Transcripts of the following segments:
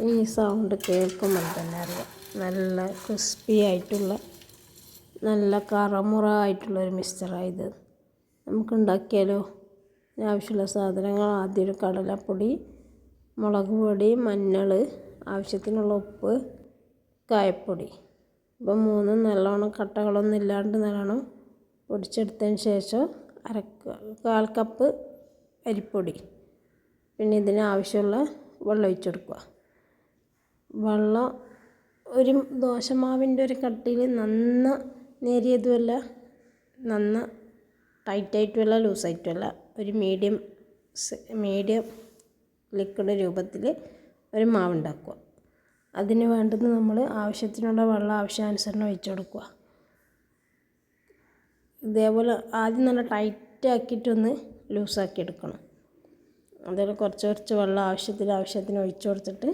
ഈ സൗണ്ട് കേൾക്കുമ്പോൾ തന്നെ അറിയാം നല്ല ക്രിസ്പി ആയിട്ടുള്ള നല്ല കറമുറ ആയിട്ടുള്ളൊരു മിക്സ്ചറായത്. നമുക്ക് ഉണ്ടാക്കിയാലോ? ആവശ്യമുള്ള സാധനങ്ങൾ ആദ്യം ഒരു കടലപ്പൊടി, മുളക് പൊടി, മഞ്ഞൾ, ആവശ്യത്തിനുള്ള ഉപ്പ്, കായപ്പൊടി. ഇപ്പം മൂന്നും നല്ലോണം കട്ടകളൊന്നും ഇല്ലാണ്ട് നല്ലോണം പൊടിച്ചെടുത്തതിന് ശേഷം കാൽ കപ്പ് അരിപ്പൊടി. പിന്നെ ഇതിന് ആവശ്യമുള്ള വെള്ളം ഒഴിച്ചെടുക്കുക. വെള്ളം ഒരു ദോശമാവിൻ്റെ ഒരു കട്ടിയിൽ നന്ന നേരിയതുമല്ല നന്ന ടൈറ്റായിട്ടുമല്ല ലൂസായിട്ടുമല്ല ഒരു മീഡിയം ലിക്വിഡ് രൂപത്തിൽ ഒരു മാവുണ്ടാക്കുക. അതിന് വേണ്ടത് നമ്മൾ ആവശ്യത്തിനുള്ള വെള്ളം ആവശ്യാനുസരണം ഒഴിച്ചു കൊടുക്കുക. ഇതേപോലെ ആദ്യം നല്ല ടൈറ്റാക്കിയിട്ടൊന്ന് ലൂസാക്കി എടുക്കണം. അതിൽ കുറച്ച് കുറച്ച് വെള്ളം ആവശ്യത്തിന് ഒഴിച്ചു കൊടുത്തിട്ട്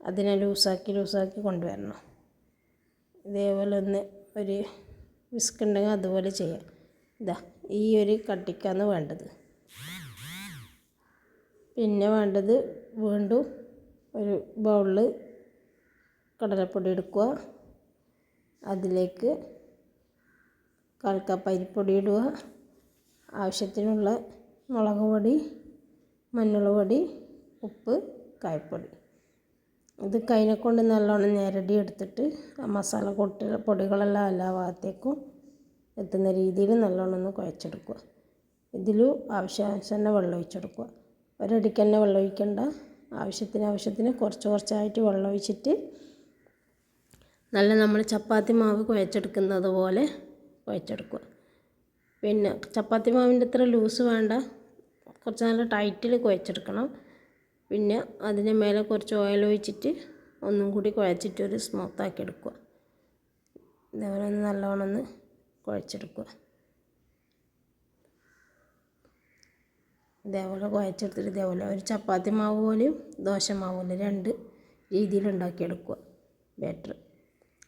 അതിനെ ലൂസാക്കി കൊണ്ടുവരണം. ഇതേപോലെ ഒന്ന് ഒരു വിസ്ക് ഉണ്ടെങ്കിൽ അതുപോലെ ചെയ്യാം. ഈ ഒരു കട്ടിക്കാണ് വേണ്ടത്. പിന്നെ വേണ്ടത് വീണ്ടും ഒരു ബൗളിൽ കടലപ്പൊടി എടുക്കുക. അതിലേക്ക് കാൽ കപ്പ് അരിപ്പൊടി ഇടുക. ആവശ്യത്തിനുള്ള മുളക് പൊടി, മഞ്ഞൾ പൊടി, ഉപ്പ്, കായപ്പൊടി. ഇത് കൈനെ കൊണ്ട് നല്ലോണം ഞെരടി എടുത്തിട്ട് ആ മസാല പൊടികളെല്ലാം എല്ലാ ഭാഗത്തേക്കും എത്തുന്ന രീതിയിൽ നല്ലോണം ഒന്ന് കുഴച്ചെടുക്കുക. ഇതിലും ആവശ്യാനുസരണം വെള്ളം ഒഴിച്ചെടുക്കുക. ഒരടിക്ക് തന്നെ വെള്ളം ഒഴിക്കേണ്ട. ആവശ്യത്തിന് കുറച്ചായിട്ട് വെള്ളം ഒഴിച്ചിട്ട് നല്ല നമ്മൾ ചപ്പാത്തി മാവ് കുഴച്ചെടുക്കുന്നത് പോലെ കുഴച്ചെടുക്കുക. പിന്നെ ചപ്പാത്തി മാവിൻ്റെ അത്ര ലൂസ് വേണ്ട, കുറച്ച് നല്ല ടൈറ്റിൽ കുഴച്ചെടുക്കണം. പിന്നെ അതിന് മേലെ കുറച്ച് ഓയിൽ ഒഴിച്ചിട്ട് ഒന്നും കൂടി കുഴച്ചിട്ട് ഒരു സ്മൂത്താക്കി എടുക്കുക. ഇതേപോലെ ഒന്ന് നല്ലോണം ഒന്ന് കുഴച്ചെടുക്കുക. ഇതേപോലെ കുഴച്ചെടുത്തിട്ട് ഇതേപോലെ ഒരു ചപ്പാത്തി മാവ് പോലെയും ദോശ മാവ് പോലെ രണ്ട് രീതിയിൽ ഉണ്ടാക്കിയെടുക്കുക ബാറ്റർ.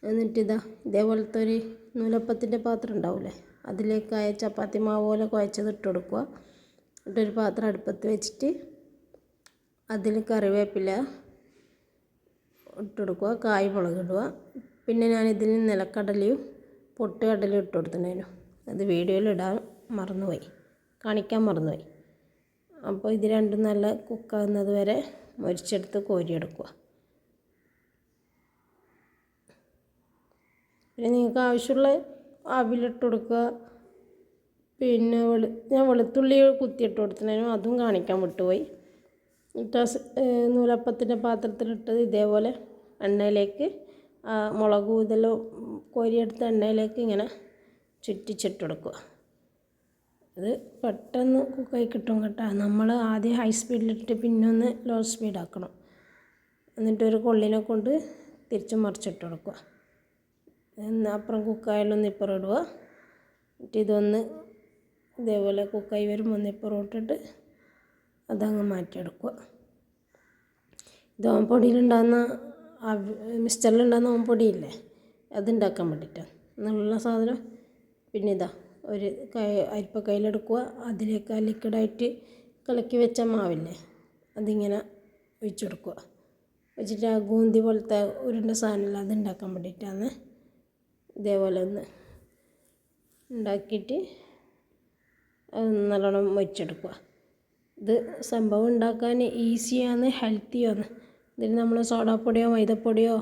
എന്നിട്ട് ഇതേപോലത്തെ ഒരു നൂലപ്പത്തിൻ്റെ പാത്രം ഉണ്ടാവില്ലേ, അതിലേക്കായ ചപ്പാത്തി മാവ് പോലെ കുഴച്ചത് ഇട്ട് കൊടുക്കുക. എന്നിട്ടൊരു പാത്രം അടുപ്പത്ത് വെച്ചിട്ട് അതിൽ കറിവേപ്പില ഇട്ട് കൊടുക്കുക, കായ് മുളക് ഇടുക. പിന്നെ ഞാനിതിൽ നിലക്കടലയും പൊട്ടുകടലയും ഇട്ട് കൊടുത്തിട്ടുണ്ടായിരുന്നു. അത് വീഡിയോയിൽ കാണിക്കാൻ മറന്നുപോയി. അപ്പോൾ ഇത് രണ്ടും നല്ല കുക്കാകുന്നത് വരെ മൊരിച്ചെടുത്ത് കോരിയെടുക്കുക. പിന്നെ നിങ്ങൾക്ക് ആവശ്യമുള്ള ആവിലിട്ട് കൊടുക്കുക. പിന്നെ ഞാൻ വെളുത്തുള്ളി കുത്തിയിട്ട് കൊടുത്തിട്ടുണ്ടായിരുന്നു, അതും കാണിക്കാൻ വിട്ടുപോയി. നൂലപ്പത്തിൻ്റെ പാത്രത്തിലിട്ടത് ഇതേപോലെ എണ്ണയിലേക്ക് മുളകും ഇതെല്ലാം കോരിയെടുത്ത എണ്ണയിലേക്ക് ഇങ്ങനെ ചുറ്റിച്ചിട്ട് കൊടുക്കുക. അത് പെട്ടെന്ന് കുക്കായി കിട്ടും കേട്ടോ. നമ്മൾ ആദ്യം ഹൈ സ്പീഡിലിട്ട് പിന്നെ ഒന്ന് ലോ സ്പീഡാക്കണം. എന്നിട്ടൊരു കൊള്ളിനെ കൊണ്ട് തിരിച്ച് മറിച്ചിട്ട് കൊടുക്കുക. അപ്പുറം കുക്കായാലൊന്ന് ഇപ്പുറം ഇടുക. എന്നിട്ട് ഇതൊന്ന് ഇതേപോലെ കുക്കായി വരുമ്പോൾ ഒന്ന് ഇപ്പുറം ഇട്ടിട്ട് അതങ്ങ് മാറ്റിയെടുക്കുക. ഇത് ഓംപൊടിയിലുണ്ടാകുന്ന മിക്സ്ചറിലുണ്ടാകുന്ന ഓംപൊടിയില്ലേ, അതുണ്ടാക്കാൻ വേണ്ടിയിട്ടാണ് നല്ല സാധനം. പിന്നെ ഒരു അരിപ്പ കയ്യിലെടുക്കുക. അതിലേക്ക് ആ ലിക്വിഡായിട്ട് കലക്കി വെച്ച മാവില്ലേ അതിങ്ങനെ ഒഴിച്ചു കൊടുക്കുക. വെച്ചിട്ട് ആ ഗൂന്തി പോലത്തെ ഉരുണ്ട സാധനമില്ല, അത് ഉണ്ടാക്കാൻ വേണ്ടിയിട്ടാണ്. ഇതേപോലെ ഒന്ന് ഉണ്ടാക്കിയിട്ട് നല്ലോണം മൊരിച്ചെടുക്കുക. ഇത് സംഭവം ഉണ്ടാക്കാൻ ഈസിയാണ്, ഹെൽത്തിയാണ്. ഇതിൽ നമ്മൾ സോഡാപ്പൊടിയോ മൈദപ്പൊടിയോ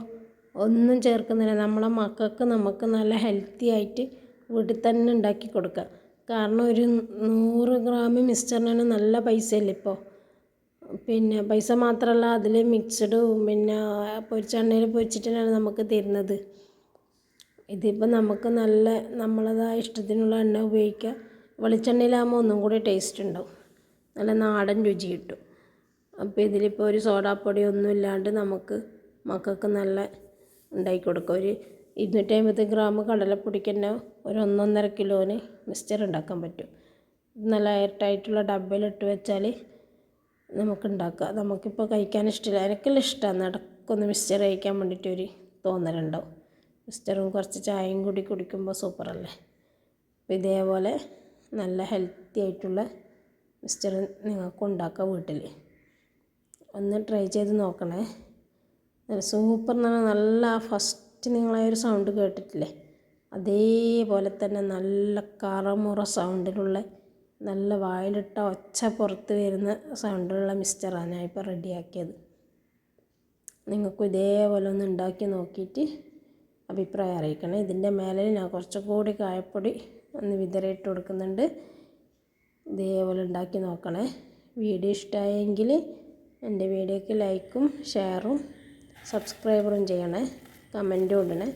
ഒന്നും ചേർക്കുന്നില്ല. നമ്മളെ മക്കൾക്ക് നമുക്ക് നല്ല ഹെൽത്തി ആയിട്ട് വീട്ടിൽ തന്നെ ഉണ്ടാക്കി കൊടുക്കുക. കാരണം ഒരു 100 ഗ്രാം മിക്സ്ചറിന് നല്ല പൈസയല്ലേ ഇപ്പോൾ. പിന്നെ പൈസ മാത്രമല്ല, അതിൽ മിക്സഡും പിന്നെ പൊരിച്ച എണ്ണയിൽ പൊരിച്ചിട്ടാണ് നമുക്ക് തരുന്നത്. ഇതിപ്പോൾ നമുക്ക് നല്ല നമ്മളതായ ഇഷ്ടത്തിനുള്ള എണ്ണ ഉപയോഗിക്കുക. വെളിച്ചെണ്ണയിലാകുമ്പോൾ ഒന്നും കൂടി ടേസ്റ്റ് ഉണ്ടാവും, നല്ല നാടൻ രുചി കിട്ടും. അപ്പോൾ ഇതിലിപ്പോൾ ഒരു സോഡാപ്പൊടി ഒന്നും ഇല്ലാണ്ട് നമുക്ക് മക്കൾക്ക് നല്ല ഉണ്ടാക്കി കൊടുക്കുക. ഒരു 250 ഗ്രാം കടലപ്പൊടിക്ക് തന്നെ ഒരു 1.5 കിലോന് മിക്സ്ചർ ഉണ്ടാക്കാൻ പറ്റും. നല്ല എയർടൈറ്റുള്ള ഡബ്ബയിലിട്ട് വെച്ചാൽ നമുക്കുണ്ടാക്കാം. നമുക്കിപ്പോൾ കഴിക്കാൻ ഇഷ്ടമില്ല, എനിക്കെല്ലാം ഇഷ്ടമാണ് ഇടയ്ക്കൊന്ന് മിക്സ്ചർ കഴിക്കാൻ വേണ്ടിയിട്ടൊരു തോന്നലുണ്ടാവും. മിക്സ്ചറും കുറച്ച് ചായയും കൂടി കുടിക്കുമ്പോൾ സൂപ്പറല്ലേ. അപ്പോൾ ഇതേപോലെ നല്ല ഹെൽത്തി ആയിട്ടുള്ള മിക്സ്ചർ നിങ്ങൾക്ക് ഉണ്ടാക്കാം വീട്ടിൽ. ഒന്ന് ട്രൈ ചെയ്ത് നോക്കണേ. സൂപ്പർ എന്ന് പറഞ്ഞാൽ നല്ല ഫസ്റ്റ് നിങ്ങളാ ഒരു സൗണ്ട് കേട്ടിട്ടില്ലേ, അതേപോലെ തന്നെ നല്ല കറമുറ സൗണ്ടിലുള്ള നല്ല വായിലിട്ട ഒച്ച പുറത്ത് വരുന്ന സൗണ്ടിലുള്ള മിക്സ്ചറാണ് ഞാൻ ഇപ്പോൾ റെഡിയാക്കിയത്. നിങ്ങൾക്കും ഇതേപോലെ ഒന്ന് ഉണ്ടാക്കി നോക്കിയിട്ട് അഭിപ്രായം അറിയിക്കണേ. ഇതിൻ്റെ മേലെ ഞാൻ കുറച്ചുകൂടി കായപ്പൊടി ഒന്ന് വിതറിയിട്ട് കൊടുക്കുന്നുണ്ട്. ഇതേപോലെ ഉണ്ടാക്കി നോക്കണേ. വീഡിയോ ഇഷ്ടമായെങ്കിൽ എൻ്റെ വീഡിയോക്ക് ലൈക്കും ഷെയറും സബ്സ്ക്രൈബറും ചെയ്യണേ, കമൻറ്റും ഇടണേ.